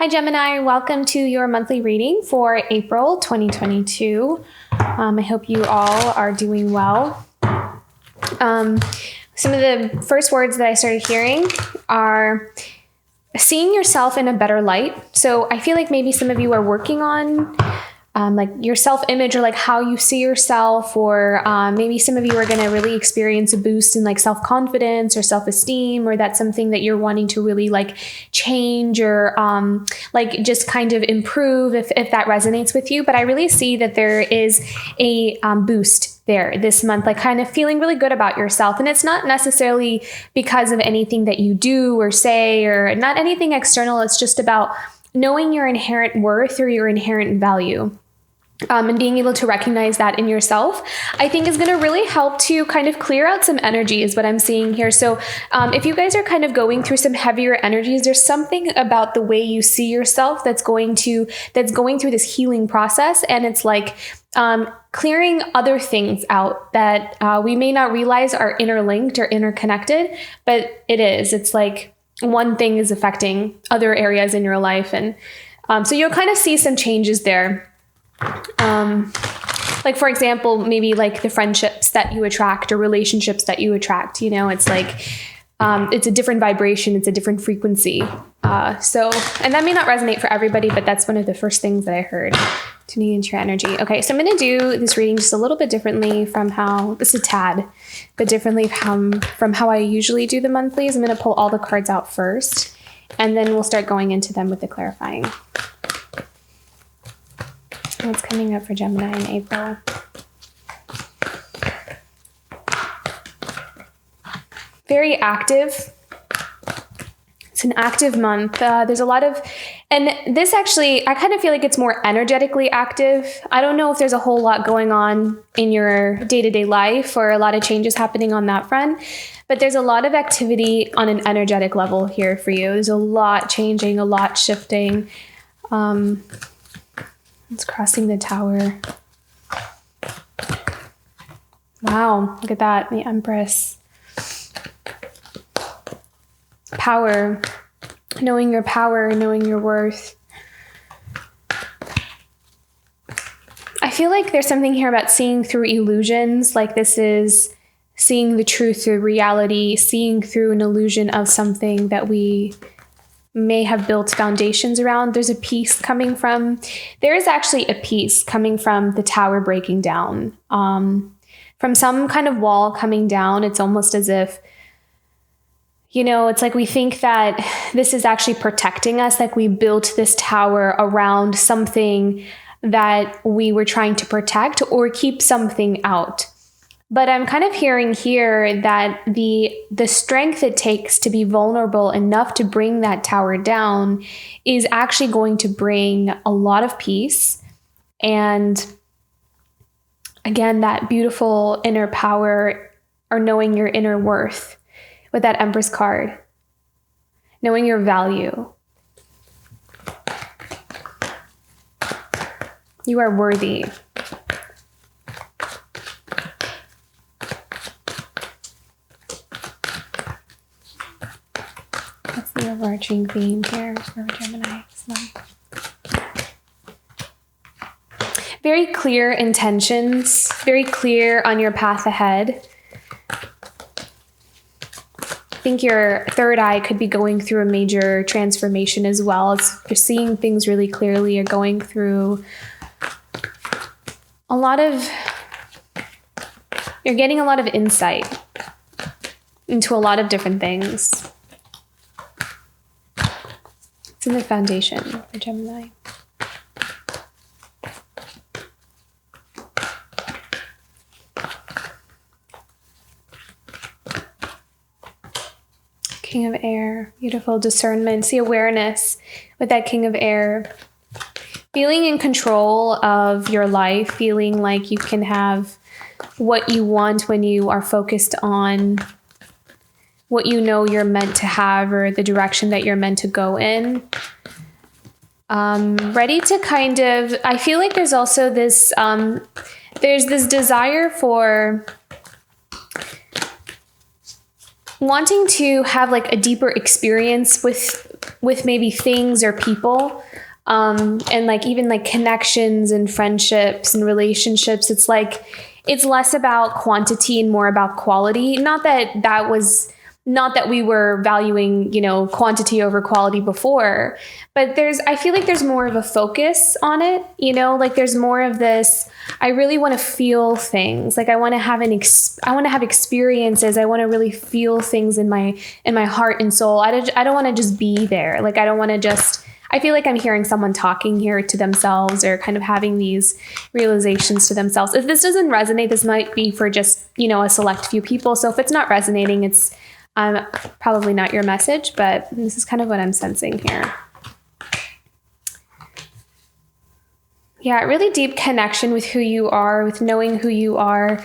Hi, Gemini. Welcome to your monthly reading for April 2022. I hope you all are doing well. Some of the first words that I started hearing are seeing yourself in a better light. So I feel like maybe some of you are working on like your self-image or like how you see yourself, or maybe some of you are going to really experience a boost in like self-confidence or self-esteem, or that's something that you're wanting to really like change or like just kind of improve if that resonates with you. But I really see that there is a boost there this month, like kind of feeling really good about yourself. And it's not necessarily because of anything that you do or say, or not anything external. It's just about knowing your inherent worth or your inherent value. And being able to recognize that in yourself, I think is going to really help to kind of clear out some energy is what I'm seeing here. So if you guys are kind of going through some heavier energies, there's something about the way you see yourself that's going through this healing process. And it's like clearing other things out that we may not realize are interlinked or interconnected, but it is. It's like one thing is affecting other areas in your life. And so you'll kind of see some changes there. Like, for example, maybe like the friendships that you attract or relationships that you attract, it's like, it's a different vibration. It's a different frequency. And that may not resonate for everybody, but that's one of the first things that I heard, tuning into your energy. Okay. So I'm going to do this reading just a little bit differently from this is a tad, but differently from how I usually do the monthlies. I'm going to pull all the cards out first, and then we'll start going into them with the clarifying. What's coming up for Gemini in April? Very active. It's an active month. There's a lot of, and this actually, I kind of feel like it's more energetically active. I don't know if there's a whole lot going on in your day-to-day life or a lot of changes happening on that front, but there's a lot of activity on an energetic level here for you. There's a lot changing, a lot shifting. It's crossing the Tower. Wow, look at that, the Empress. Power, knowing your power, knowing your worth. I feel like there's something here about seeing through illusions, like this is seeing the truth through reality, seeing through an illusion of something that we may have built foundations around. There is actually a piece coming from the Tower breaking down, from some kind of wall coming down. It's almost as if, it's like we think that this is actually protecting us, like we built this tower around something that we were trying to protect or keep something out. But I'm kind of hearing here that the strength it takes to be vulnerable enough to bring that tower down is actually going to bring a lot of peace. And again, that beautiful inner power, or knowing your inner worth with that Empress card, knowing your value. You are worthy. The overarching theme here for Gemini this month. Very clear intentions, very clear on your path ahead. I think your third eye could be going through a major transformation as well. You're seeing things really clearly. You're going through you're getting a lot of insight into a lot of different things. It's in the foundation for Gemini. King of Air, beautiful discernment. See awareness with that King of Air. Feeling in control of your life, feeling like you can have what you want when you are focused on what you're meant to have, or the direction that you're meant to go in. Ready to kind of, I feel like there's also this, there's this desire for wanting to have like a deeper experience with with maybe things or people. And like even like connections and friendships and relationships, it's like it's less about quantity and more about quality. Not that we were valuing, quantity over quality before, but I feel like there's more of a focus on it, like there's more of this, I really want to feel things. Like I want to have I want to have experiences. I want to really feel things in my heart and soul. I don't want to just be there. Like I don't want to just, I feel like I'm hearing someone talking here to themselves or kind of having these realizations to themselves. If this doesn't resonate, this might be for just, a select few people. So if it's not resonating, it's probably not your message, but this is kind of what I'm sensing here. Yeah, really deep connection with who you are, with knowing who you are.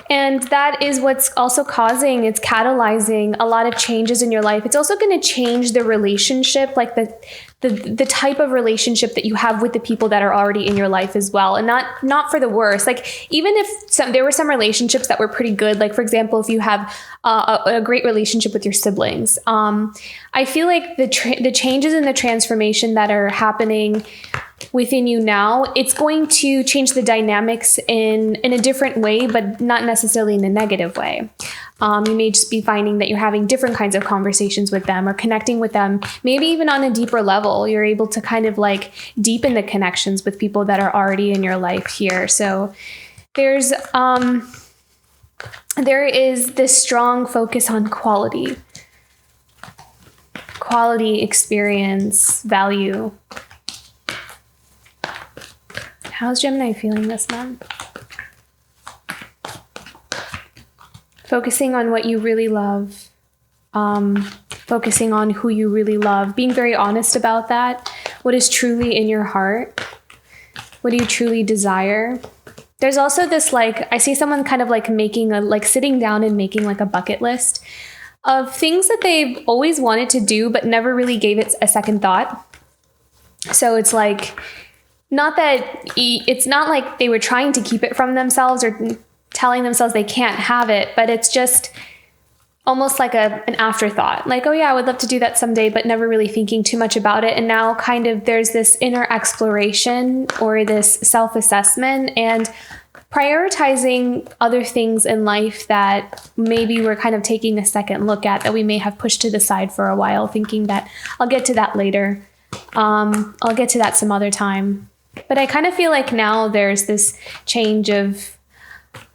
And that is what's also it's catalyzing a lot of changes in your life. It's also going to change the relationship, like the type of relationship that you have with the people that are already in your life as well. And not for the worse. Like even if there were some relationships that were pretty good, like for example, if you have a great relationship with your siblings, I feel like the changes and the transformation that are happening within you now, it's going to change the dynamics in a different way, but not necessarily in a negative way. You may just be finding that you're having different kinds of conversations with them or connecting with them, maybe even on a deeper level. You're able to kind of like deepen the connections with people that are already in your life here. So there is this strong focus on quality, experience, value. How's Gemini feeling this month? Focusing on what you really love, focusing on who you really love, being very honest about that. What is truly in your heart? What do you truly desire? There's also this, like, I see someone kind of like sitting down and making like a bucket list of things that they've always wanted to do, but never really gave it a second thought. So it's like, it's not like they were trying to keep it from themselves or telling themselves they can't have it, but it's just almost like an afterthought. Like, oh yeah, I would love to do that someday, but never really thinking too much about it. And now kind of there's this inner exploration or this self-assessment and prioritizing other things in life that maybe we're kind of taking a second look at, that we may have pushed to the side for a while, thinking that I'll get to that later. I'll get to that some other time. But I kind of feel like now there's this change of,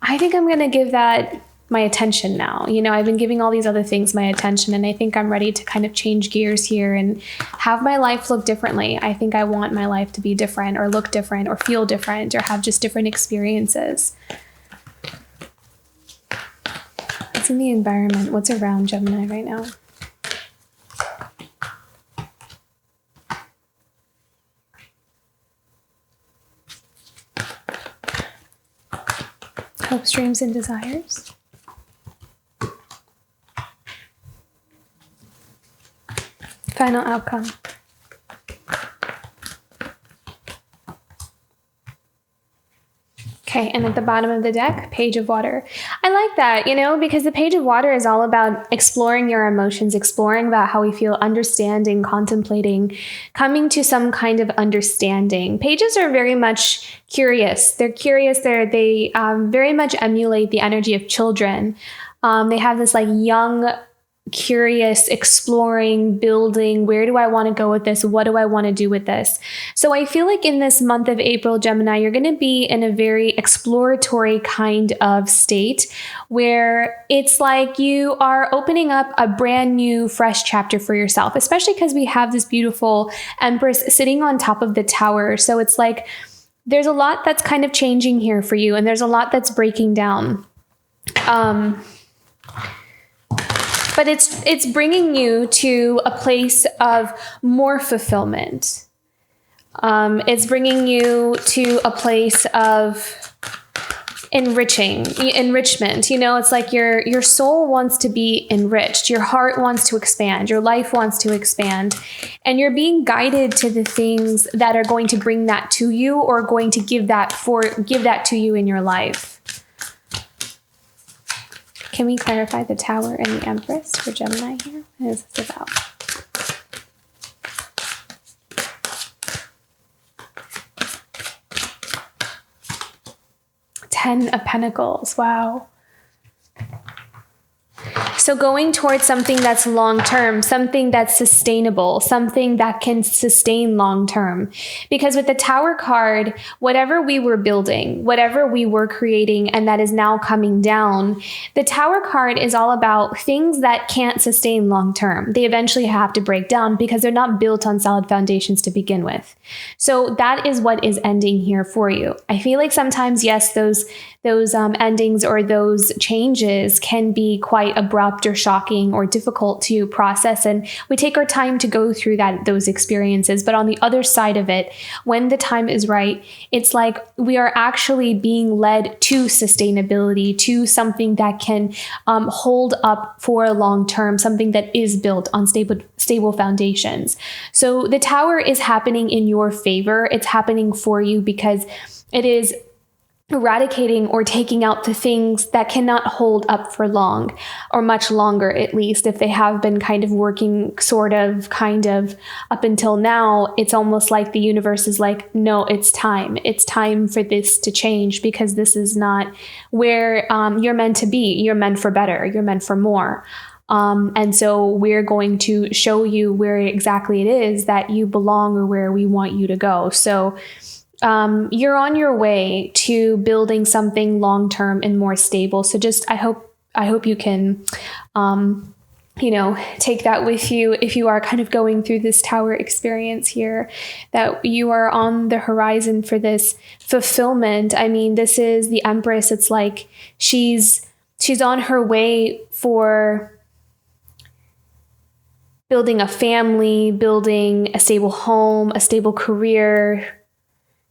I think I'm going to give that my attention now. I've been giving all these other things my attention, and I think I'm ready to kind of change gears here and have my life look differently. I think I want my life to be different or look different or feel different or have just different experiences. What's in the environment? What's around Gemini right now? Hopes, dreams, and desires. Final outcome. Okay, and at the bottom of the deck, Page of Water. I like that, because the Page of Water is all about exploring your emotions, exploring about how we feel, understanding, contemplating, coming to some kind of understanding. Pages are very much curious. They're curious. They very much emulate the energy of children. They have this like young, curious, exploring, building. Where do I want to go with this? What do I want to do with this? So I feel like in this month of April, Gemini, you're going to be in a very exploratory kind of state where it's like you are opening up a brand new, fresh chapter for yourself, especially because we have this beautiful Empress sitting on top of the tower. So it's like there's a lot that's kind of changing here for you, and there's a lot that's breaking down. But it's bringing you to a place of more fulfillment. It's bringing you to a place of enrichment. It's like your soul wants to be enriched. Your heart wants to expand. Your life wants to expand. And you're being guided to the things that are going to bring that to you or going to give that to you in your life. Can we clarify the Tower and the Empress for Gemini here? What is this about? 10 of Pentacles. Wow. So going towards something that's long-term, something that's sustainable, something that can sustain long-term. Because with the Tower card, whatever we were building, whatever we were creating, and that is now coming down, the Tower card is all about things that can't sustain long-term. They eventually have to break down because they're not built on solid foundations to begin with. So that is what is ending here for you. I feel like sometimes, yes, those endings or those changes can be quite abrupt or shocking or difficult to process. And we take our time to go through those experiences. But on the other side of it, when the time is right, it's like we are actually being led to sustainability, to something that can hold up for a long term, something that is built on stable foundations. So the Tower is happening in your favor. It's happening for you because it is eradicating or taking out the things that cannot hold up for long, or much longer, at least. If they have been kind of working kind of up until now, it's almost like the universe is like, no, it's time. It's time for this to change, because this is not where you're meant to be. You're meant for better. You're meant for more. And so we're going to show you where exactly it is that you belong, or where we want you to go. So you're on your way to building something long-term and more stable. So just, I hope you can, take that with you if you are kind of going through this Tower experience here, that you are on the horizon for this fulfillment. I mean, this is the Empress. It's like she's on her way for building a family, building a stable home, a stable career,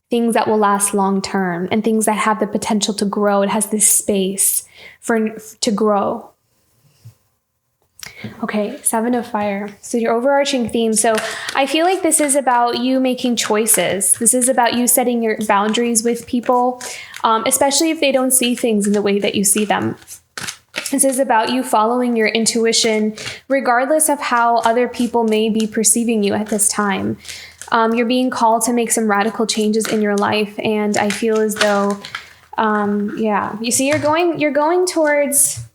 things that will last long term, and things that have the potential to grow. It has this space to grow. Okay, 7 of Fire. So your overarching theme. So I feel like this is about you making choices. This is about you setting your boundaries with people, especially if they don't see things in the way that you see them. This is about you following your intuition, regardless of how other people may be perceiving you at this time. You're being called to make some radical changes in your life. And I feel as though, you see, you're going towards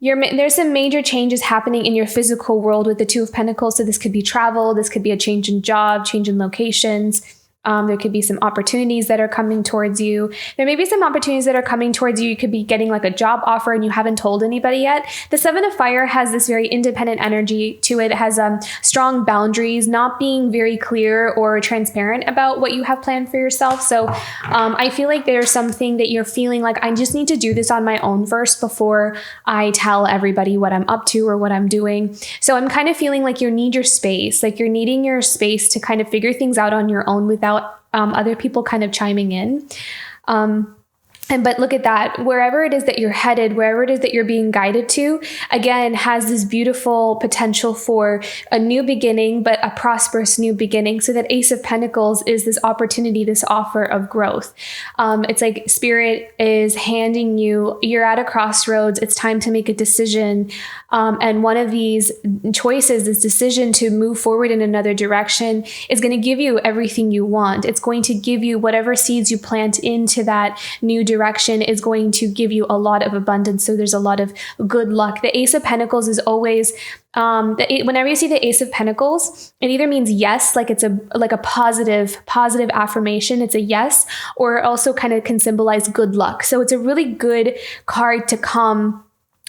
there's some major changes happening in your physical world with the 2 of Pentacles. So this could be travel. This could be a change in job, change in locations. There could be some opportunities that are coming towards you. There may be some opportunities that are coming towards you. You could be getting like a job offer and you haven't told anybody yet. The 7 of Fire has this very independent energy to it. It has strong boundaries, not being very clear or transparent about what you have planned for yourself. So I feel like there's something that you're feeling like, I just need to do this on my own first before I tell everybody what I'm up to or what I'm doing. So I'm kind of feeling like you need your space, like you're needing your space to kind of figure things out on your own without other people kind of chiming in. But look at that, wherever it is that you're headed, wherever it is that you're being guided to, again, has this beautiful potential for a new beginning, but a prosperous new beginning. So that Ace of Pentacles is this opportunity, this offer of growth. It's like Spirit is handing you're at a crossroads. It's time to make a decision. And one of these choices, this decision to move forward in another direction, is going to give you everything you want. It's going to give you whatever seeds you plant into that new direction is going to give you a lot of abundance. So there's a lot of good luck. The Ace of Pentacles is always, whenever you see the Ace of Pentacles, it either means yes, like it's a positive affirmation. It's a yes, or also kind of can symbolize good luck. So it's a really good card to come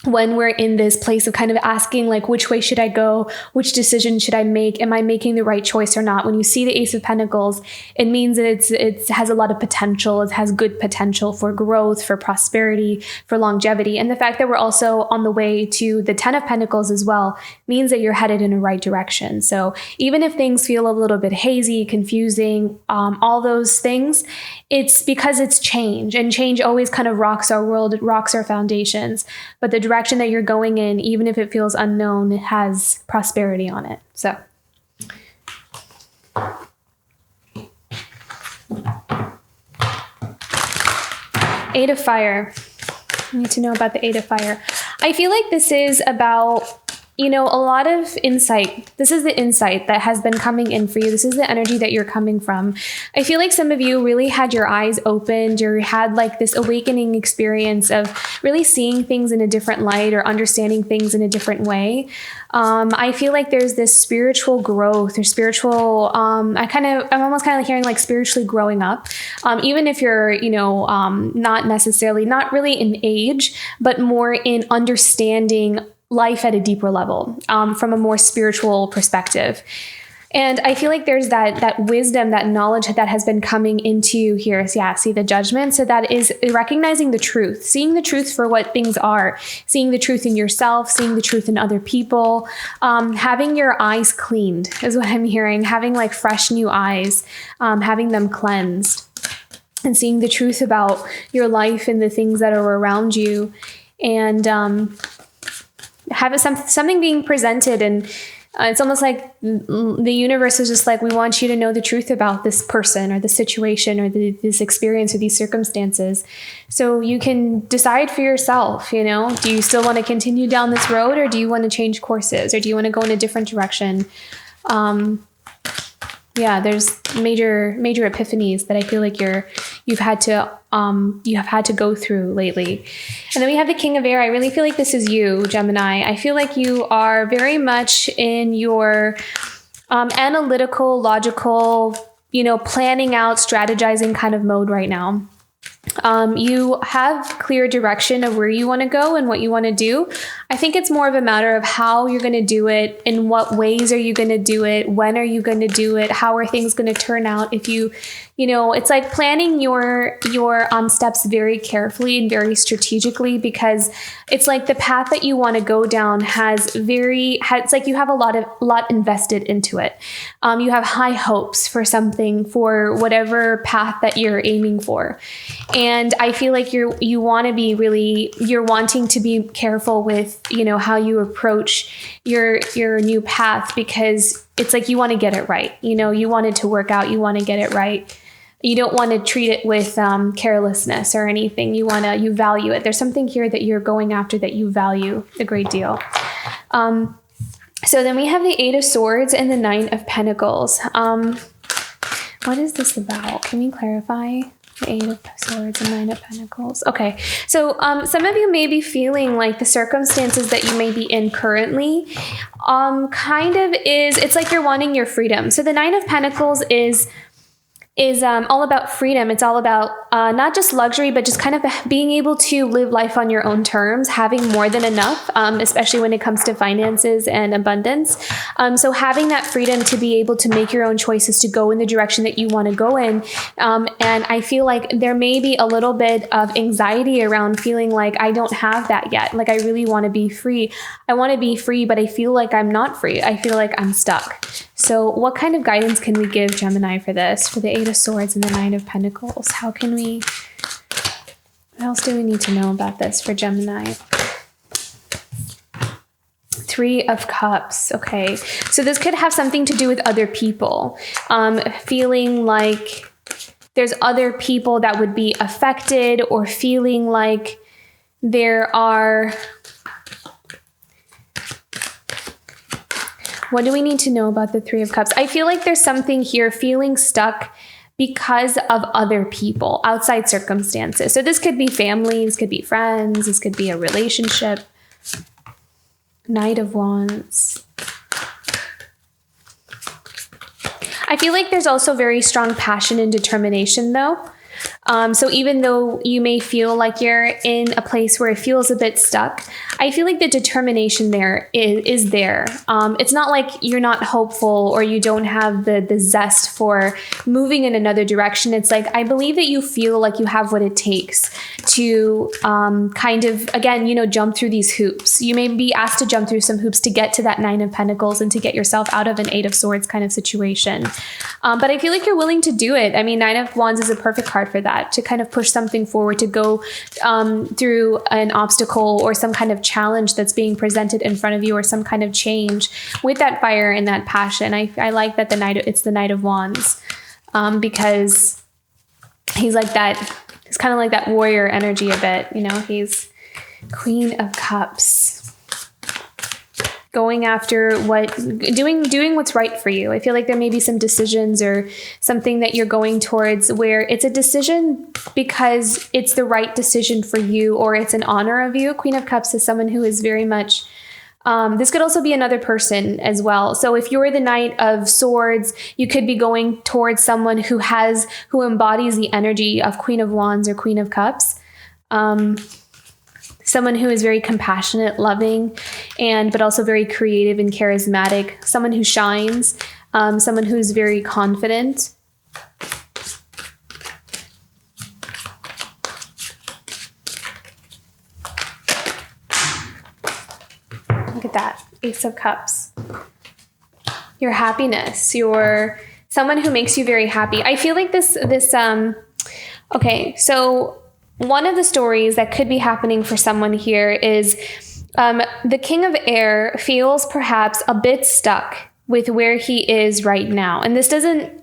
when we're in this place of kind of asking, like, which way should I go? Which decision should I make? Am I making the right choice or not? When you see the Ace of Pentacles, it means that it has a lot of potential. It has good potential for growth, for prosperity, for longevity. And the fact that we're also on the way to the 10 of Pentacles as well means that you're headed in the right direction. So even if things feel a little bit hazy, confusing, all those things, it's because it's change, and change always kind of rocks our world. It rocks our foundations. But the direction that you're going in, even if it feels unknown, it has prosperity on it. So Eight of Fire. I need to know about the 8 of Fire. I feel like this is about a lot of insight. This is the insight that has been coming in for you. This is the energy that you're coming from. I feel like some of you really had your eyes opened, or had like this awakening experience of really seeing things in a different light, or understanding things in a different way. I feel like there's this spiritual growth, or spiritual, I'm almost kind of hearing like spiritually growing up. Even if you're, not really in age, but more in understanding life at a deeper level, from a more spiritual perspective. And I feel like there's that wisdom, that knowledge that has been coming into you here. So yeah, see the judgment. So that is recognizing the truth, seeing the truth for what things are, seeing the truth in yourself, seeing the truth in other people, having your eyes cleaned is what I'm hearing, having like fresh new eyes, having them cleansed, and seeing the truth about your life and the things that are around you, and having something being presented. And it's almost like the universe is just like, we want you to know the truth about this person or the situation or this experience or these circumstances. So you can decide for yourself, do you still want to continue down this road, or do you want to change courses, or do you want to go in a different direction? There's major epiphanies that I feel like you have had to go through lately. And then we have the King of Air. I really feel like this is you, Gemini. I feel like you are very much in your analytical, logical, planning out, strategizing kind of mode right now. You have clear direction of where you want to go and what you want to do. I think it's more of a matter of how you're going to do it, in what ways are you going to do it, when are you going to do it, how are things going to turn out. If it's like planning your steps very carefully and very strategically, because it's like the path that you want to go down it's like you have a lot invested into it. You have high hopes for something, for whatever path that you're aiming for. And I feel like you're wanting to be careful with, how you approach your new path, because it's like you want to get it right. You want it to work out. You want to get it right. You don't want to treat it with carelessness or anything. You value it. There's something here that you're going after that you value a great deal. So then we have the Eight of Swords and the Nine of Pentacles. What is this about? Can we clarify? The Eight of Swords and Nine of Pentacles. Okay, so some of you may be feeling like the circumstances that you may be in currently it's like you're wanting your freedom. So the Nine of Pentacles is all about freedom. It's all about not just luxury, but just kind of being able to live life on your own terms, having more than enough, especially when it comes to finances and abundance. So having that freedom to be able to make your own choices, to go in the direction that you want to go in. And I feel like there may be a little bit of anxiety around feeling like I don't have that yet. Like I really want to be free. I want to be free, but I feel like I'm not free. I feel like I'm stuck. So what kind of guidance can we give Gemini for this, for the Eight of Swords and the Nine of Pentacles? What else do we need to know about this for Gemini? Three of Cups. Okay. So this could have something to do with other people. Feeling like there's other people that would be affected, or feeling like there are... What do we need to know about the Three of Cups? I feel like there's something here, feeling stuck because of other people, outside circumstances. So this could be family, this could be friends, this could be a relationship. Knight of Wands. I feel like there's also very strong passion and determination though. So even though you may feel like you're in a place where it feels a bit stuck, I feel like the determination there is there. It's not like you're not hopeful or you don't have the zest for moving in another direction. It's like, I believe that you feel like you have what it takes to kind of, again, jump through these hoops. You may be asked to jump through some hoops to get to that Nine of Pentacles and to get yourself out of an Eight of Swords kind of situation. But I feel like you're willing to do it. I mean, Nine of Wands is a perfect card for that, to kind of push something forward, to go through an obstacle or some kind of challenge that's being presented in front of you, or some kind of change with that fire and that passion. I like that it's the Knight of Wands, because he's like that. He's kind of like that warrior energy a bit, he's Queen of Cups. going after doing what's right for you. I feel like there may be some decisions or something that you're going towards where it's a decision because it's the right decision for you, or it's in honor of you. Queen of Cups is someone who is very much, this could also be another person as well. So if you're the Knight of Swords, you could be going towards someone who embodies the energy of Queen of Wands or Queen of Cups. Someone who is very compassionate, loving, but also very creative and charismatic. Someone who shines, someone who's very confident. Look at that, Ace of Cups. Your happiness, you're someone who makes you very happy. I feel like okay, so one of the stories that could be happening for someone here is the King of Air feels perhaps a bit stuck with where he is right now. And this doesn't,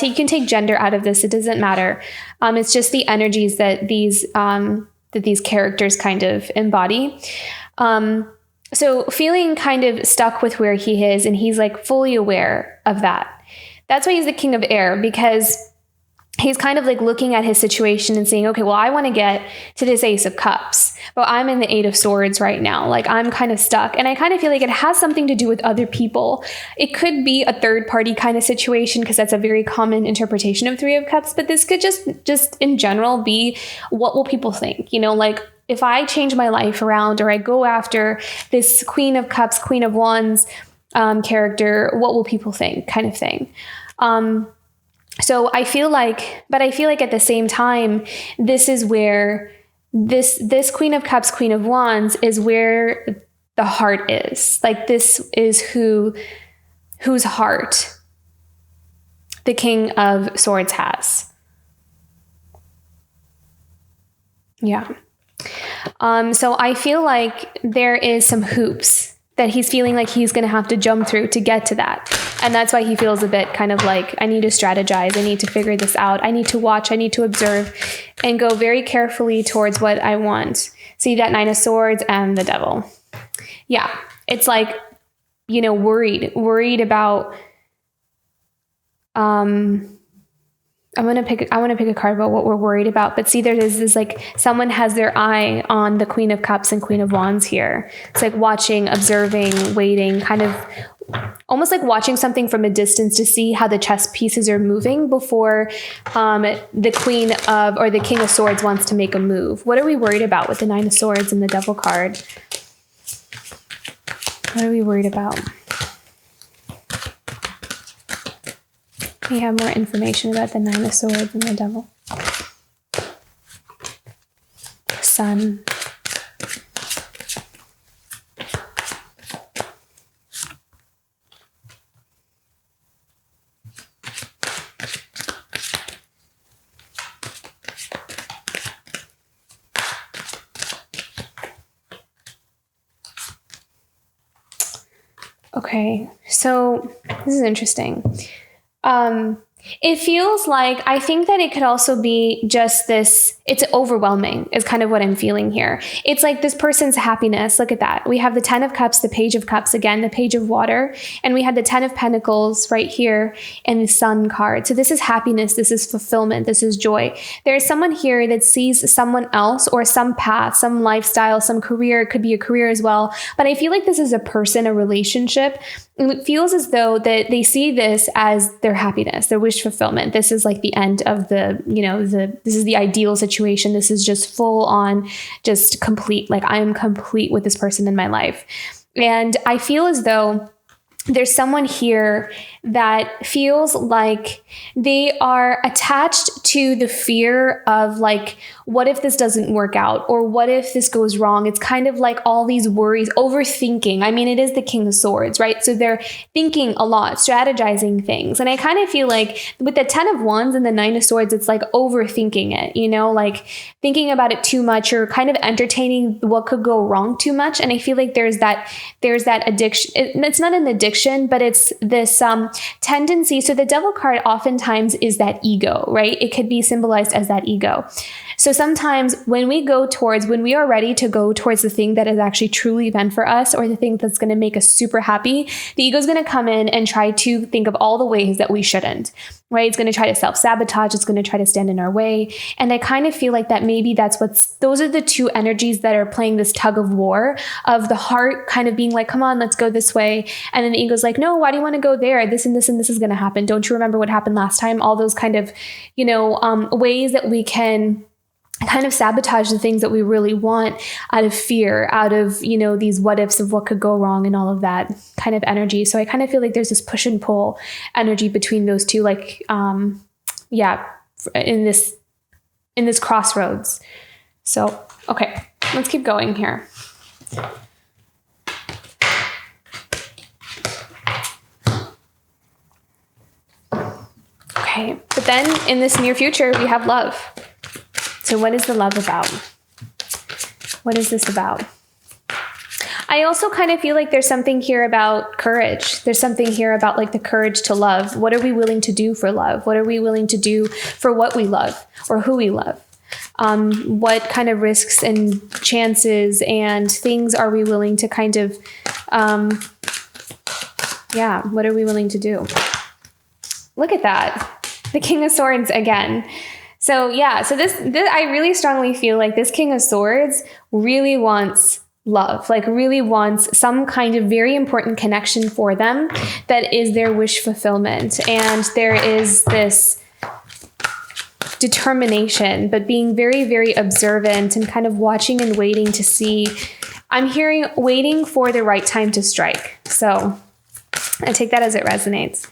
you can take gender out of this, it doesn't matter. It's just the energies that these characters kind of embody. So feeling kind of stuck with where he is, and he's like fully aware of that. That's why he's the King of Air, because he's kind of like looking at his situation and saying, okay, well, I want to get to this Ace of Cups, but I'm in the Eight of Swords right now. Like, I'm kind of stuck. And I kind of feel like it has something to do with other people. It could be a third party kind of situation, because that's a very common interpretation of Three of Cups. But this could just in general be, what will people think? You know, like, if I change my life around, or I go after this Queen of Cups, Queen of Wands character, what will people think, kind of thing. So I feel like at the same time, this is where this Queen of Cups, Queen of Wands is where the heart is. Like, this is whose heart the King of Swords has. Yeah. So I feel like there is some hoops that he's feeling like he's going to have to jump through to get to that. And that's why he feels a bit kind of like, I need to strategize. I need to figure this out. I need to watch. I need to observe and go very carefully towards what I want. See that Nine of Swords and the Devil. Yeah. It's like, you know, worried about, I want to pick a card about what we're worried about. But see, there is this, like, someone has their eye on the Queen of Cups and Queen of Wands here. It's like watching, observing, waiting, kind of almost like watching something from a distance to see how the chess pieces are moving before the King of Swords wants to make a move. What are we worried about with the Nine of Swords and the Devil card? What are we worried about? We have more information about the Nine of Swords and the Devil. Sun. Okay, so this is interesting. It feels like, I think that it could also be just this, it's overwhelming is kind of what I'm feeling here. It's like this person's happiness. Look at that. We have the 10 of Cups, the Page of Cups, again, the Page of Water, and we had the 10 of Pentacles right here and the Sun card. So this is happiness. This is fulfillment. This is joy. There's someone here that sees someone else or some path, some lifestyle, some career. It could be a career as well. But I feel like this is a person, a relationship. And it feels as though that they see this as their happiness, their wish fulfillment. This is like the end of this is the ideal situation. This is just full on, just complete. Like, I am complete with this person in my life. And I feel as though there's someone here that feels like they are attached to the fear of, like, what if this doesn't work out? Or what if this goes wrong? It's kind of like all these worries, overthinking. I mean, it is the King of Swords, right? So they're thinking a lot, strategizing things. And I kind of feel like with the 10 of Wands and the 9 of Swords, it's like overthinking it, you know, like thinking about it too much, or kind of entertaining what could go wrong too much. And I feel like there's that addiction. It's not an addiction. addiction, but it's this tendency. So the devil card oftentimes is that ego, right? It could be symbolized as that ego. So sometimes when we are ready to go towards the thing that is actually truly meant for us, or the thing that's going to make us super happy, the ego is going to come in and try to think of all the ways that we shouldn't, right? It's going to try to self-sabotage. It's going to try to stand in our way. And I kind of feel like that maybe those are the two energies that are playing this tug of war of the heart kind of being like, come on, let's go this way. And then the ego's like, no, why do you want to go there? This and this and this is going to happen. Don't you remember what happened last time? All those kind of, ways that we can kind of sabotage the things that we really want out of fear, out of, these what ifs of what could go wrong and all of that kind of energy. So I kind of feel like there's this push and pull energy between those two, like, in this crossroads. So, okay, let's keep going here. Okay, but then in this near future, we have love. So what is the love about? What is this about? I also kind of feel like there's something here about courage. There's something here about like the courage to love. What are we willing to do for love? What are we willing to do for what we love or who we love? What kind of risks and chances and things are we willing to kind of, what are we willing to do? Look at that. The King of Swords again. So this I really strongly feel like this King of Swords really wants love, like really wants some kind of very important connection for them that is their wish fulfillment. And there is this determination, but being very, very observant and kind of watching and waiting to see. I'm hearing waiting for the right time to strike. So I take that as it resonates.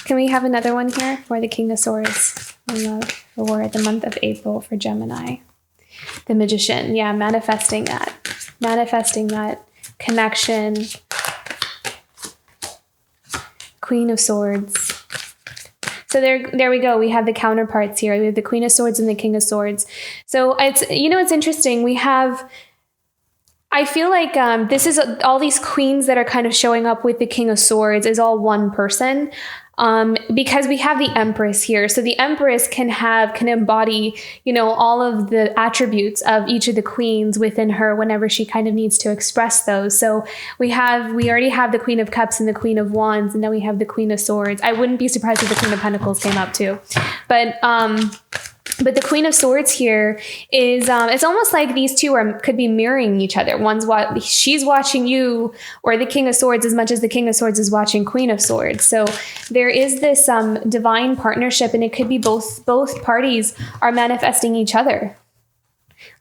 Can we have another one here for the King of Swords? Love for the month of April for Gemini. The Magician. Yeah, manifesting that connection. Queen of Swords. So there we go. We have the counterparts here. We have the Queen of Swords and the King of Swords. So it's interesting. I feel like this is all these queens that are kind of showing up with the King of Swords is all one person. Because we have the Empress here. So the Empress can embody, all of the attributes of each of the queens within her whenever she kind of needs to express those. So we already have the Queen of Cups and the Queen of Wands, and then we have the Queen of Swords. I wouldn't be surprised if the Queen of Pentacles came up too. But the Queen of Swords here is, it's almost like these two could be mirroring each other. She's watching you, or the King of Swords, as much as the King of Swords is watching Queen of Swords. So there is this divine partnership, and it could be both parties are manifesting each other.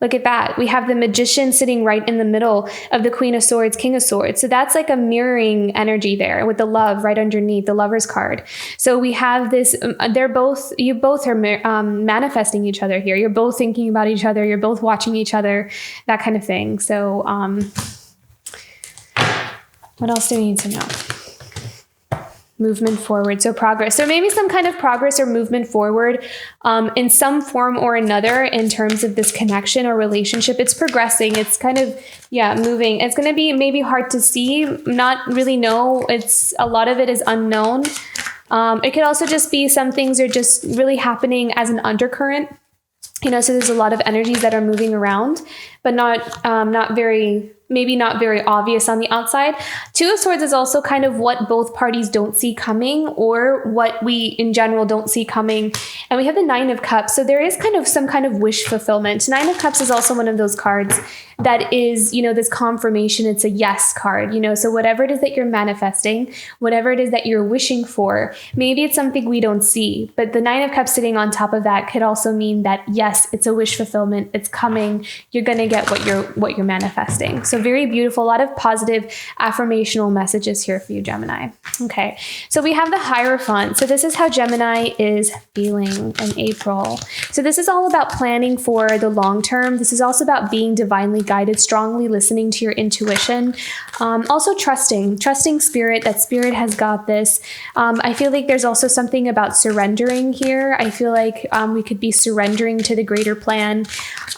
Look at that. We have the Magician sitting right in the middle of the Queen of Swords, King of Swords. So that's like a mirroring energy there with the love right underneath the Lover's card. So we have this, you both are manifesting each other here. You're both thinking about each other. You're both watching each other, that kind of thing. So what else do we need to know? Movement forward. So progress. So maybe some kind of progress or movement forward in some form or another in terms of this connection or relationship. It's progressing. It's kind of, moving. It's going to be maybe hard to see, not really know. A lot of it is unknown. It could also just be some things are just really happening as an undercurrent. So there's a lot of energies that are moving around, but not very obvious on the outside. Two of Swords is also kind of what both parties don't see coming, or what we in general don't see coming. And we have the Nine of Cups. So there is kind of some kind of wish fulfillment. Nine of Cups is also one of those cards that is, this confirmation. It's a yes card, so whatever it is that you're manifesting, whatever it is that you're wishing for, maybe it's something we don't see, but the Nine of Cups sitting on top of that could also mean that, yes, it's a wish fulfillment. It's coming. You're going to get what you're manifesting. So very beautiful. A lot of positive affirmational messages here for you, Gemini. Okay. So we have the Hierophant. So this is how Gemini is feeling in April. So this is all about planning for the long term. This is also about being divinely guided, strongly listening to your intuition. Also trusting spirit, that spirit has got this. I feel like there's also something about surrendering here. I feel like we could be surrendering to the greater plan,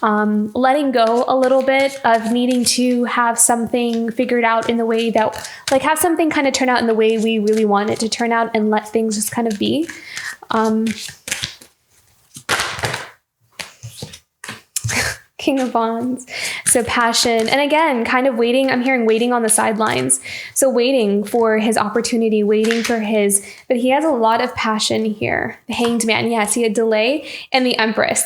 letting go a little bit of needing to have something figured out in the way that, like, have something kind of turn out in the way we really want it to turn out and let things just kind of be. King of Wands. So passion. And again, kind of waiting. I'm hearing waiting on the sidelines. So waiting for his opportunity, waiting for his, but he has a lot of passion here. The Hanged Man. Yes, he had delay, and the Empress.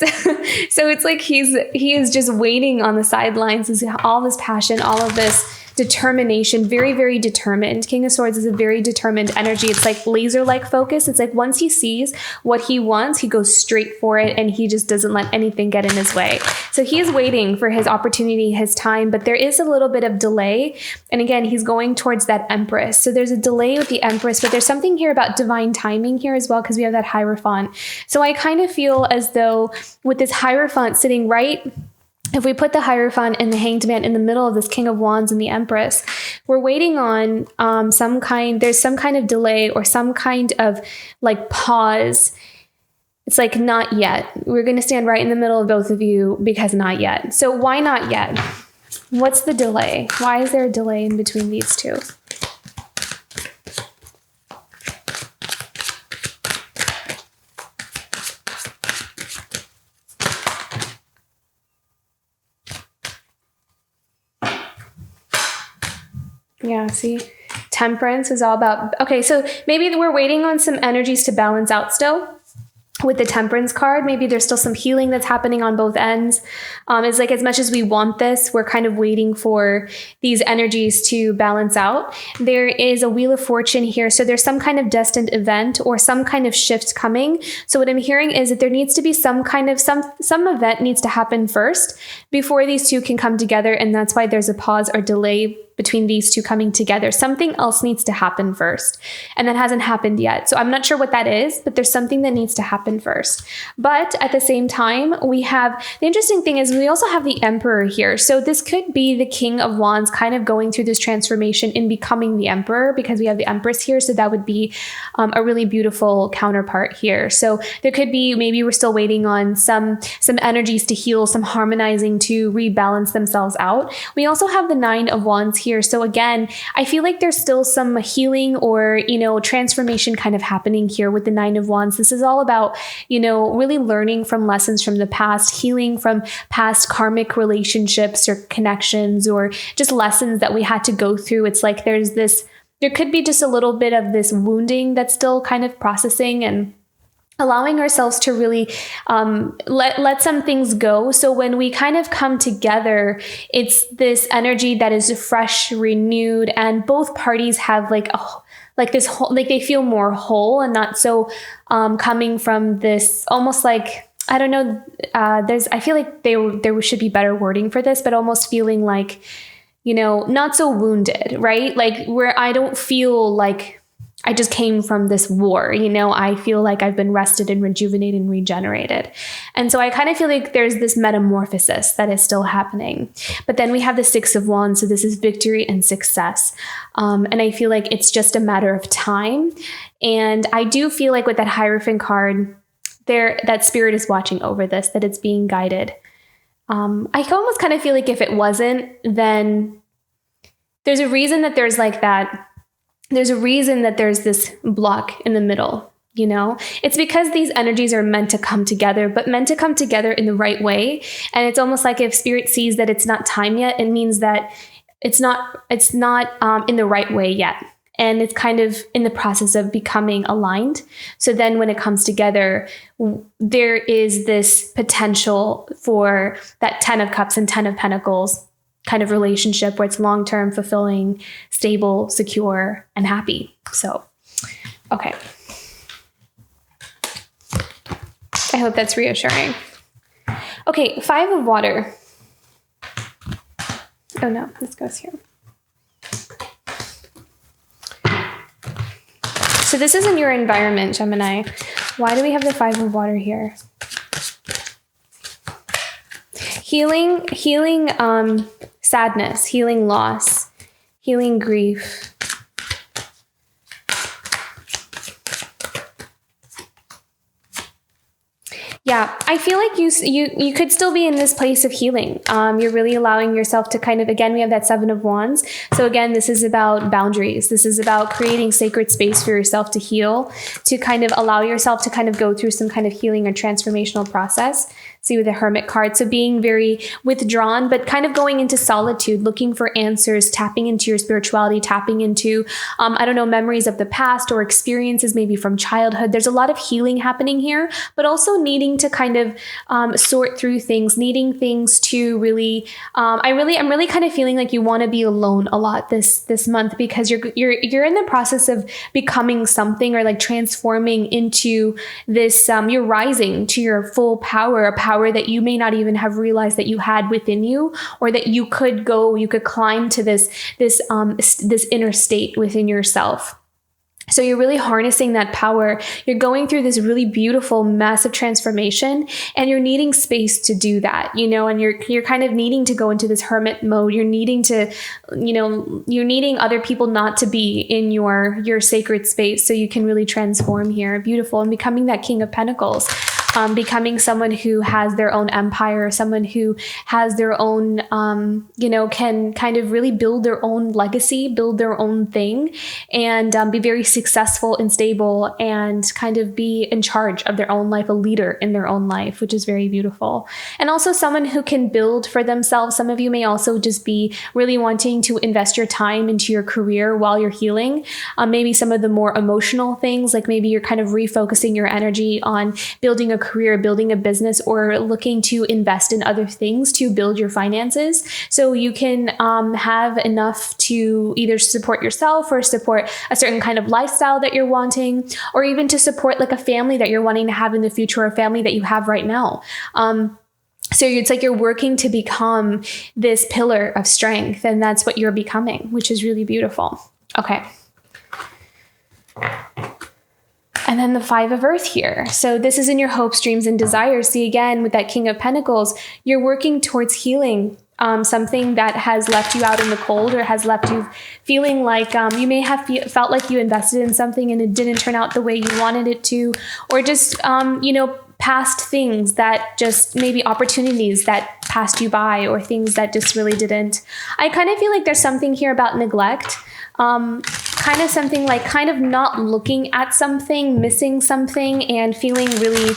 So it's like he is just waiting on the sidelines. Is all this passion, all of this determination, very, very determined. King of Swords is a very determined energy. It's like laser-like focus. It's like once he sees what he wants, he goes straight for it, and he just doesn't let anything get in his way. So he is waiting for his opportunity, his time, but there is a little bit of delay. And again, he's going towards that Empress. So there's a delay with the Empress, but there's something here about divine timing here as well, because we have that Hierophant. So I kind of feel as though with this Hierophant sitting right, if we put the Hierophant and the Hanged Man in the middle of this King of Wands and the Empress, we're waiting on there's some kind of delay or some kind of like pause. It's like, not yet. We're going to stand right in the middle of both of you because not yet. So why not yet? What's the delay? Why is there a delay in between these two? Yeah, see, Temperance is all about, okay, so maybe we're waiting on some energies to balance out still. With the Temperance card, maybe there's still some healing that's happening on both ends. It's like as much as we want this, we're kind of waiting for these energies to balance out. There is a Wheel of Fortune here. So there's some kind of destined event or some kind of shift coming. So what I'm hearing is that there needs to be some kind of, some event needs to happen first before these two can come together. And that's why there's a pause or delay between these two coming together. Something else needs to happen first. And that hasn't happened yet. So I'm not sure what that is, but there's something that needs to happen first. But at the same time, we have, the interesting thing is we also have the Emperor here. So this could be the King of Wands kind of going through this transformation in becoming the Emperor, because we have the Empress here. So that would be a really beautiful counterpart here. So there could be, maybe we're still waiting on some energies to heal, some harmonizing to rebalance themselves out. We also have the Nine of Wands here. So again, I feel like there's still some healing or, transformation kind of happening here with the Nine of Wands. This is all about, really learning from lessons from the past, healing from past karmic relationships or connections, or just lessons that we had to go through. It's like there could be just a little bit of this wounding that's still kind of processing and allowing ourselves to really let some things go. So when we kind of come together, it's this energy that is fresh, renewed, and both parties have this whole, like they feel more whole and not so coming from this almost like, I don't know, I feel like there should be better wording for this, but almost feeling like, not so wounded, right? Like where I don't feel like I just came from this war, I feel like I've been rested and rejuvenated and regenerated. And so I kind of feel like there's this metamorphosis that is still happening. But then we have the Six of Wands. So this is victory and success. And I feel like it's just a matter of time. And I do feel like with that Hierophant card, that spirit is watching over this, that it's being guided. I almost kind of feel like if it wasn't, then there's a reason that there's like that. There's a reason that there's this block in the middle, It's because these energies are meant to come together, but meant to come together in the right way. And it's almost like if spirit sees that it's not time yet, it means that it's not in the right way yet. And it's kind of in the process of becoming aligned. So then when it comes together, there is this potential for that 10 of Cups and 10 of Pentacles kind of relationship where it's long-term, fulfilling, stable, secure, and happy. So, okay. I hope that's reassuring. Okay, Five of Water. Oh no, this goes here. So this is in your environment, Gemini. Why do we have the Five of Water here? Healing, sadness, healing loss, healing grief. Yeah, I feel like you could still be in this place of healing. You're really allowing yourself to kind of, again, we have that Seven of Wands. So again, this is about boundaries. This is about creating sacred space for yourself to heal, to kind of allow yourself to kind of go through some kind of healing or transformational process. See, with the Hermit card. So being very withdrawn, but kind of going into solitude, looking for answers, tapping into your spirituality, tapping into, I don't know, memories of the past or experiences maybe from childhood. There's a lot of healing happening here, but also needing to kind of sort through things, needing things to really, I'm really kind of feeling like you want to be alone a lot this month, because you're in the process of becoming something, or like transforming into this, you're rising to your full power, a power that you may not even have realized that you had within you, or that you could climb to this inner state within yourself. So you're really harnessing that power. You're going through this really beautiful, massive transformation, and you're needing space to do that, and you're kind of needing to go into this hermit mode. You're needing to, you're needing other people not to be in your sacred space, so you can really transform here. Beautiful. And becoming that King of Pentacles. Becoming someone who has their own empire, someone who has their own, can kind of really build their own legacy, build their own thing, and be very successful and stable, and kind of be in charge of their own life, a leader in their own life, which is very beautiful. And also someone who can build for themselves. Some of you may also just be really wanting to invest your time into your career while you're healing. Maybe some of the more emotional things, like maybe you're kind of refocusing your energy on building a career, building a business, or looking to invest in other things to build your finances, so you can have enough to either support yourself or support a certain kind of lifestyle that you're wanting, or even to support like a family that you're wanting to have in the future, or a family that you have right now. So it's like you're working to become this pillar of strength, and that's what you're becoming, which is really beautiful. Okay. And then the Five of Earth here. So this is in your hopes, dreams, and desires. See, again, with that King of Pentacles, you're working towards healing something that has left you out in the cold, or has left you feeling like you may have felt like you invested in something and it didn't turn out the way you wanted it to, or just, past things that just maybe opportunities that passed you by, or things that just really didn't. I kind of feel like there's something here about neglect. Kind of something like kind of not looking at something, missing something, and feeling really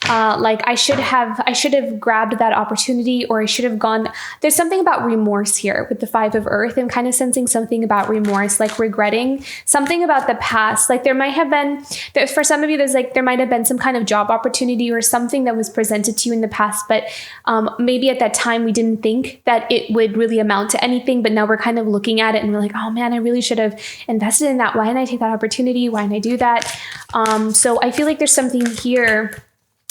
like I should have grabbed that opportunity, or I should have gone. There's something about remorse here with the Five of Earth. I'm kind of sensing something about remorse, like regretting something about the past. Like there might have been, for some of you, there might have been some kind of job opportunity or something that was presented to you in the past, but maybe at that time we didn't think that it would really amount to anything. But now we're kind of looking at it and we're like, oh man, I really should have invested in that. Why didn't I take that opportunity? Why didn't I do that? So I feel like there's something here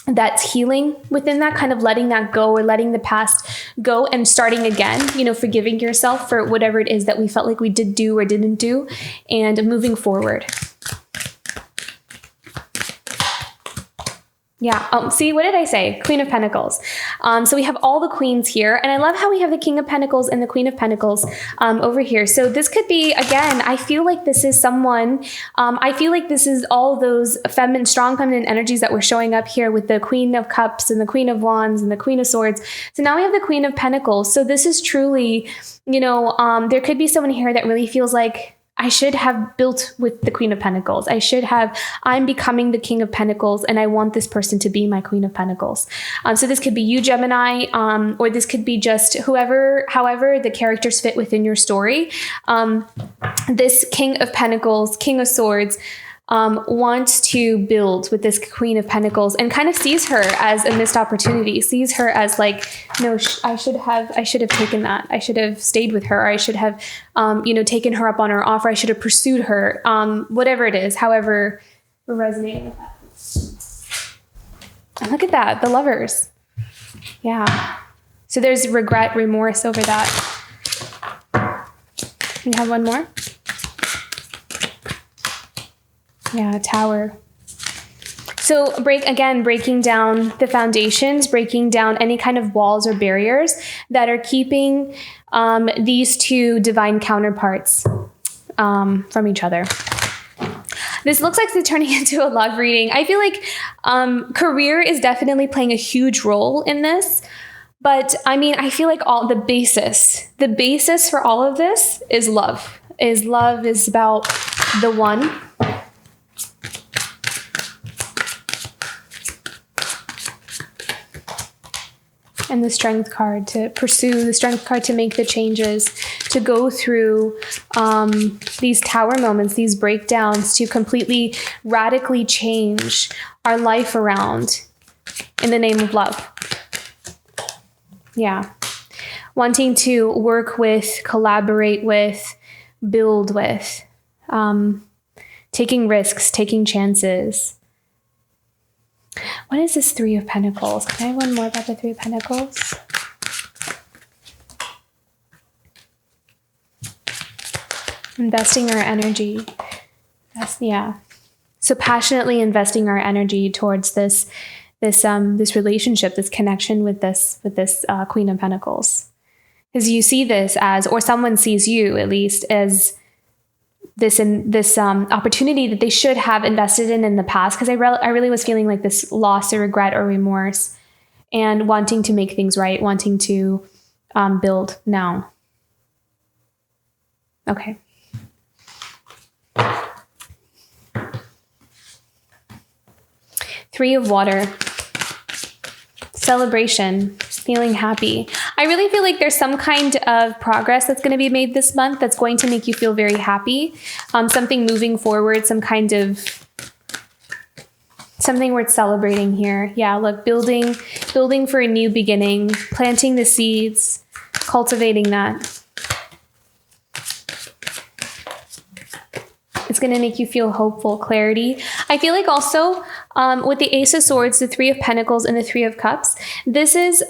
that's healing within that, kind of letting that go, or letting the past go and starting again, forgiving yourself for whatever it is that we felt like we did do or didn't do, and moving forward. Yeah. See, what did I say? Queen of Pentacles. So we have all the queens here, and I love how we have the King of Pentacles and the Queen of Pentacles over here. So this could be, again, I feel like this is someone, I feel like this is all those strong feminine energies that were showing up here with the Queen of Cups and the Queen of Wands and the Queen of Swords. So now we have the Queen of Pentacles. So this is truly, there could be someone here that really feels like, I should have built with the Queen of Pentacles. I'm becoming the King of Pentacles, and I want this person to be my Queen of Pentacles. So this could be you, Gemini, or this could be just however the characters fit within your story. This King of Pentacles, King of Swords, wants to build with this Queen of Pentacles, and kind of sees her as a missed opportunity, sees her as like, no, I should have taken that. I should have stayed with her. I should have, taken her up on her offer. I should have pursued her. Whatever it is, however we're resonating with that. And look at that, the Lovers. Yeah. So there's regret, remorse over that. We have one more. Yeah, Tower. So breaking down the foundations, breaking down any kind of walls or barriers that are keeping these two divine counterparts from each other. This looks like it's turning into a love reading. I feel like career is definitely playing a huge role in this. But I mean, I feel like the basis for all of this is love. Is about the one. And the strength card to pursue, the strength card to make the changes, to go through these tower moments, these breakdowns, to completely radically change our life around in the name of love. Yeah. Wanting to work with, collaborate with, build with, taking risks, taking chances. What is this Three of Pentacles? Can I have one more about the Three of Pentacles? Investing our energy. Yeah. So passionately investing our energy towards this relationship, this connection with this Queen of Pentacles. Because you see this as, or someone sees you at least as this opportunity that they should have invested in the past. Because I really was feeling like this loss or regret or remorse, and wanting to make things right, wanting to build now. Okay. Three of Water. Celebration, feeling happy. I really feel like there's some kind of progress that's going to be made this month that's going to make you feel very happy. Something moving forward, something worth celebrating here. Yeah, look, building for a new beginning, planting the seeds, cultivating that. It's going to make you feel hopeful, clarity. I feel like also with the Ace of Swords, the Three of Pentacles, and the Three of Cups, this is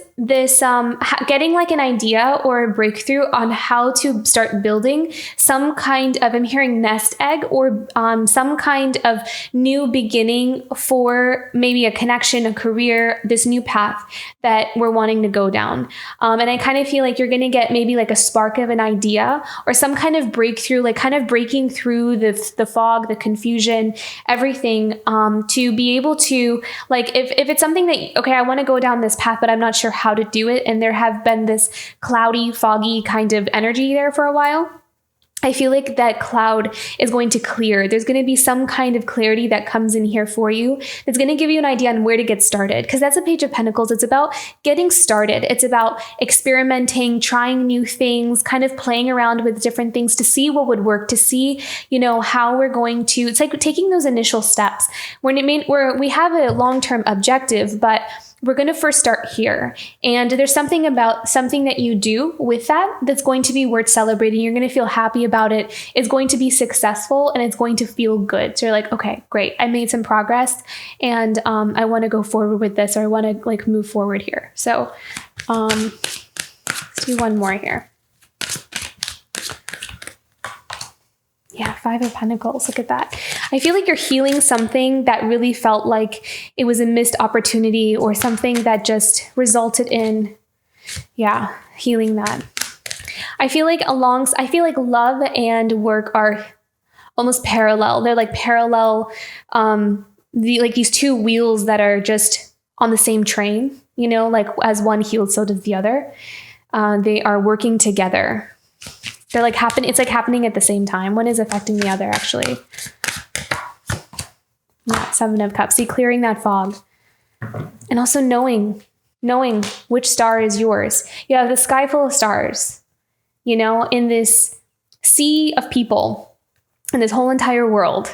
getting like an idea or a breakthrough on how to start building some kind of, I'm hearing nest egg, or some kind of new beginning for maybe a connection, a career, this new path that we're wanting to go down. And I kind of feel like you're going to get maybe like a spark of an idea or some kind of breakthrough, like kind of breaking through the fog, the confusion, everything, to be able to, like, if it's something that, okay, I want to go down this path, but I'm not sure how to do it, and there have been this cloudy, foggy kind of energy there for a while, I feel like that cloud is going to clear. There's going to be some kind of clarity that comes in here for you. It's going to give you an idea on where to get started, because that's a Page of Pentacles. It's about getting started. It's about experimenting, trying new things, kind of playing around with different things to see what would work, to see, how we're going to, it's like taking those initial steps. We have a long-term objective, but we're going to first start here. And there's something about something that you do with that's going to be worth celebrating. You're going to feel happy about it. It's going to be successful and it's going to feel good. So you're like, okay, great. I made some progress and I want to go forward with this, or I want to like move forward here. So let's do one more here. Yeah, Five of Pentacles. Look at that. I feel like you're healing something that really felt like it was a missed opportunity, or something that just resulted in, healing that. I feel like love and work are almost parallel. They're like parallel, like these two wheels that are just on the same train, like as one heals, so does the other. They are working together. They're like it's like happening at the same time. One is affecting the other, actually. Yeah, Seven of Cups. See, clearing that fog. And also knowing which star is yours. You have the sky full of stars, in this sea of people, in this whole entire world.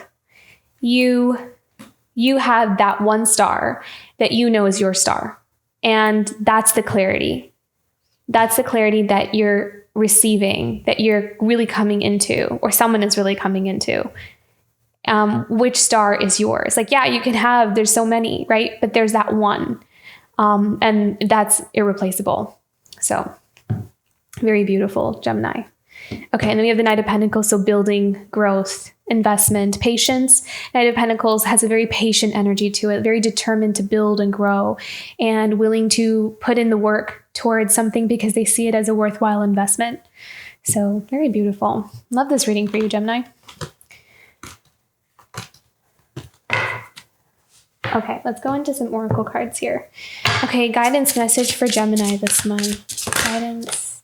You have that one star that is your star. And that's the clarity. That's the clarity that you're receiving, that you're really coming into, or someone is really coming into. Which star is yours? Like, you can have, there's so many, right? But there's that one. And that's irreplaceable. So very beautiful, Gemini. Okay, and then we have the Knight of Pentacles, so building, growth, investment, patience. Knight of Pentacles has a very patient energy to it, very determined to build and grow, and willing to put in the work towards something because they see it as a worthwhile investment. So very beautiful. Love this reading for you, Gemini. Okay, let's go into some oracle cards here. Okay, guidance message for Gemini this month. Guidance.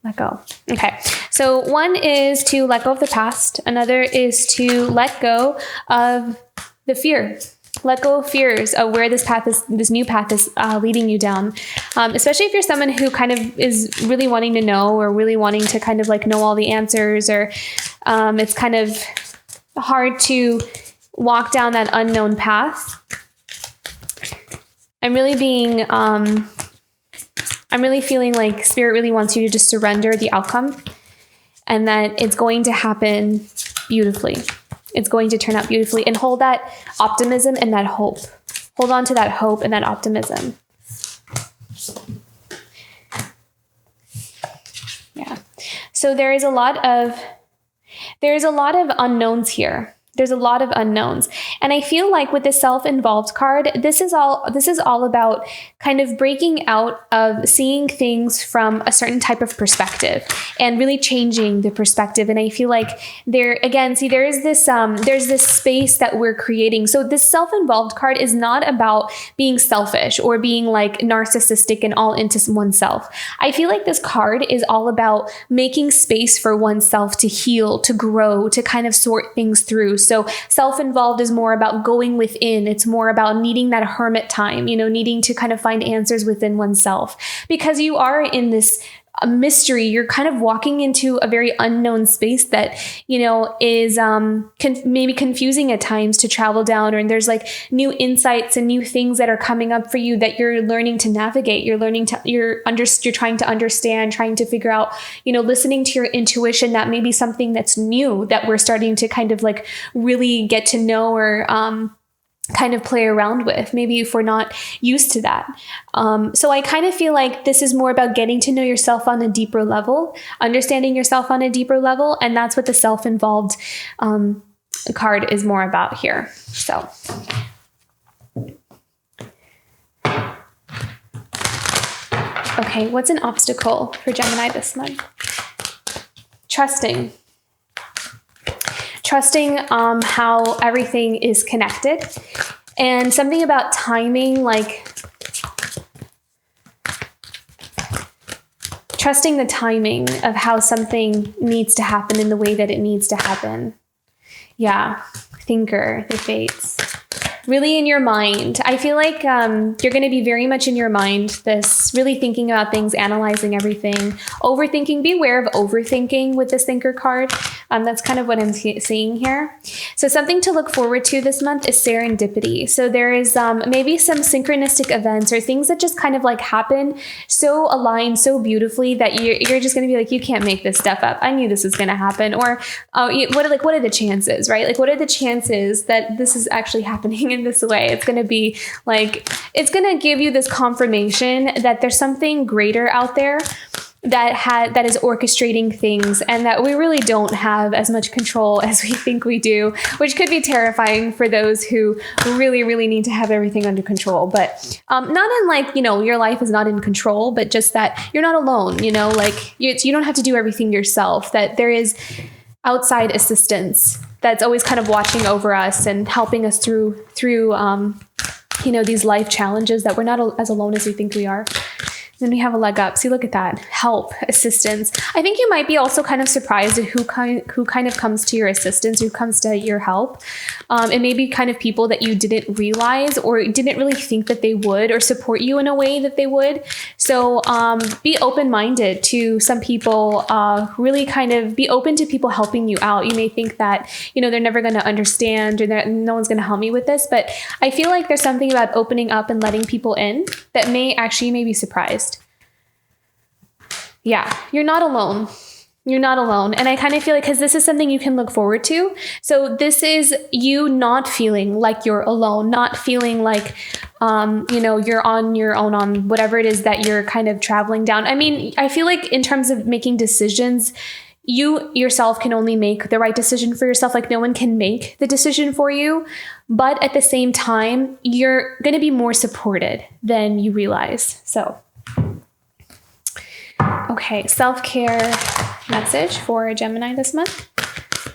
Let go. Okay, so one is to let go of the past. Another is to let go of the fear. Let go of fears of where this new path is leading you down. Especially if you're someone who kind of is really wanting to know, or really wanting to kind of like know all the answers, or it's kind of hard to walk down that unknown path. I'm really feeling like Spirit really wants you to just surrender the outcome, and that it's going to happen beautifully. It's going to turn out beautifully, and hold that optimism and that hope. Hold on to that hope and that optimism. Yeah. So there is a lot of unknowns here. There's a lot of unknowns. And I feel like with the self-involved card, this is all about kind of breaking out of seeing things from a certain type of perspective and really changing the perspective. And I feel like there's this space that we're creating. So this self-involved card is not about being selfish or being like narcissistic and all into oneself. I feel like this card is all about making space for oneself to heal, to grow, to kind of sort things through. So self-involved is more about going within. It's more about needing that hermit time, needing to kind of find answers within oneself, because you are in this mystery. You're kind of walking into a very unknown space that, is maybe confusing at times to travel down, or there's like new insights and new things that are coming up for you that you're learning to navigate. You're trying to understand, trying to figure out, listening to your intuition. That may be something that's new that we're starting to kind of like really get to know, or kind of play around with, maybe if we're not used to that. So I kind of feel like this is more about getting to know yourself on a deeper level, understanding yourself on a deeper level. And that's what the self-involved card is more about here. So. Okay, what's an obstacle for Gemini this month? Trusting how everything is connected, and something about timing, like trusting the timing of how something needs to happen in the way that it needs to happen. Yeah, thinker, the fates. Really in your mind. I feel like you're going to be very much in your mind, this really thinking about things, analyzing everything, overthinking. Be aware of overthinking with this thinker card. That's kind of what I'm seeing here. So something to look forward to this month is serendipity. So there is maybe some synchronistic events or things that just kind of like happen so aligned, so beautifully that you're just going to be like, you can't make this stuff up. I knew this was going to happen. Or what are the chances, right? Like, what are the chances that this is actually happening in this way? It's going to be like, it's going to give you this confirmation that there's something greater out there that is orchestrating things, and that we really don't have as much control as we think we do, which could be terrifying for those who really, really need to have everything under control. But not in like, your life is not in control, but just that you're not alone, like you don't have to do everything yourself, that there is outside assistance that's always kind of watching over us and helping us through these life challenges, that we're not as alone as we think we are. Then we have a leg up. See, look at that. Help, assistance. I think you might be also kind of surprised at who kind of comes to your assistance, who comes to your help. It may be kind of people that you didn't realize or didn't really think that they would, or support you in a way that they would. So be open-minded to some people, really kind of be open to people helping you out. You may think that, they're never going to understand, or no one's going to help me with this. But I feel like there's something about opening up and letting people in that may be surprised. Yeah, you're not alone. You're not alone. And I kind of feel like, because this is something you can look forward to. So this is you not feeling like you're alone, not feeling like, you're on your own on whatever it is that you're kind of traveling down. I mean, I feel like in terms of making decisions, you yourself can only make the right decision for yourself. Like, no one can make the decision for you. But at the same time, you're going to be more supported than you realize. So. Okay, self-care message for Gemini this month.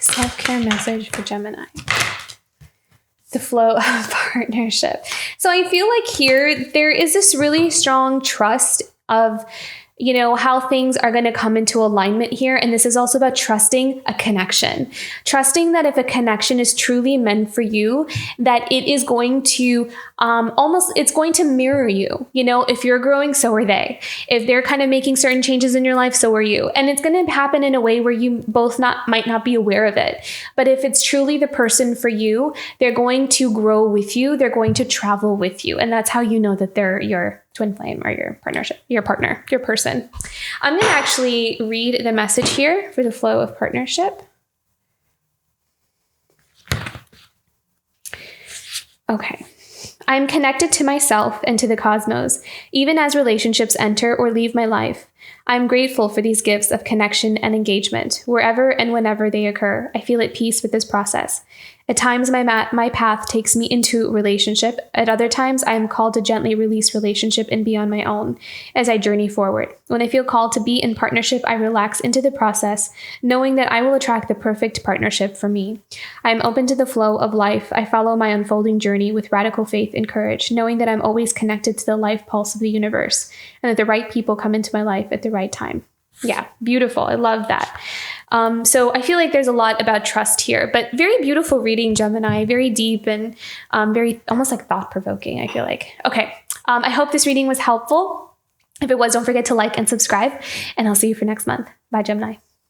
Self-care message for Gemini. the flow of partnership. So I feel like here there is this really strong trust of, you know, how things are going to come into alignment here. And this is also about trusting a connection, trusting that if a connection is truly meant for you, that it is going to it's going to mirror you. You know, if you're growing, so are they. If they're kind of making certain changes in your life, so are you. And it's going to happen in a way where you both might not be aware of it. But if it's truly the person for you, they're going to grow with you. They're going to travel with you. And that's how you know that they're your twin flame or your partnership, your partner, your person. I'm going to actually read the message here for the flow of partnership. Okay. I'm connected to myself and to the cosmos, even as relationships enter or leave my life. I'm grateful for these gifts of connection and engagement. Wherever and whenever they occur, I feel at peace with this process. At times, my path takes me into relationship. At other times, I am called to gently release relationship and be on my own as I journey forward. When I feel called to be in partnership, I relax into the process, knowing that I will attract the perfect partnership for me. I am open to the flow of life. I follow my unfolding journey with radical faith and courage, knowing that I'm always connected to the life pulse of the universe and that the right people come into my life at the right time. Yeah, beautiful. I love that. So I feel like there's a lot about trust here, but very beautiful reading, Gemini, very deep and very almost like thought-provoking, I feel like. Okay, I hope this reading was helpful. If it was, don't forget to like and subscribe, and I'll see you for next month. Bye, Gemini.